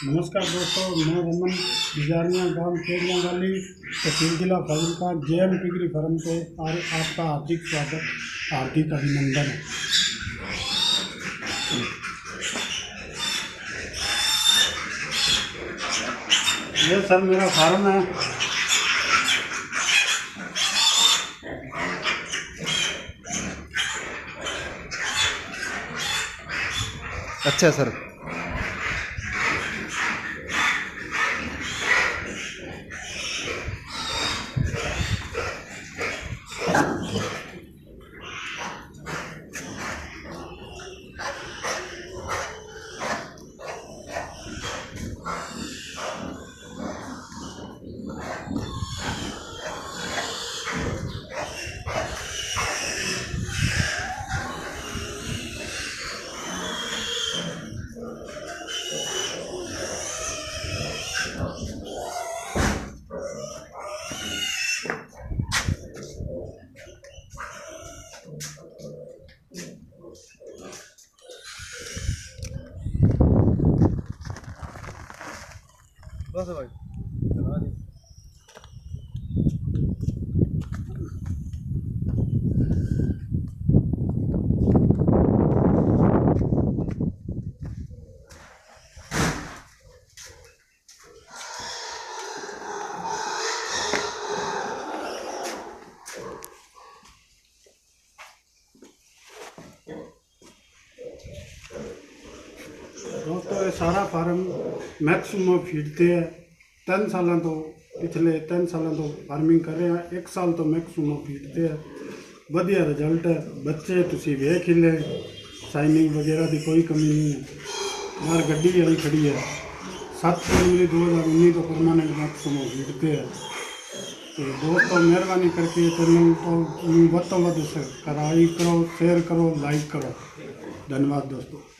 नमस्कार दोस्तों, मैं रमन बिजारिया गांव केरिया वाली तहसील जिला फाजिलका जेएम पिगरी फार्म पे और आपका हार्दिक स्वागत, हार्दिक अभिनंदन है। ये सर मेरा फार्म है। अच्छा सर। बस भाई चला दी। दोस्तों ये सारा फार्म मैक्सिमम फीड ते है। 3 सालों तो पिछले 3 सालों तो फार्मिंग कर रहे हैं। 1 साल तो मैक्सिमम फीड ते है। बढ़िया रिजल्ट है। बच्चे तुसी वेख ही ले, शाइनिंग वगैरह की कोई कमी नहीं है। यार गड्डी आई खड़ी है। 7 जनवरी 2019 तो परमानेंट मैक्सिमम फीड ते है। तो दोस्तों मेहरबानी करके चैनल को वध तो वध सब्सक्राइब करो, शेयर करो, लाइक करो। धन्यवाद दोस्तों।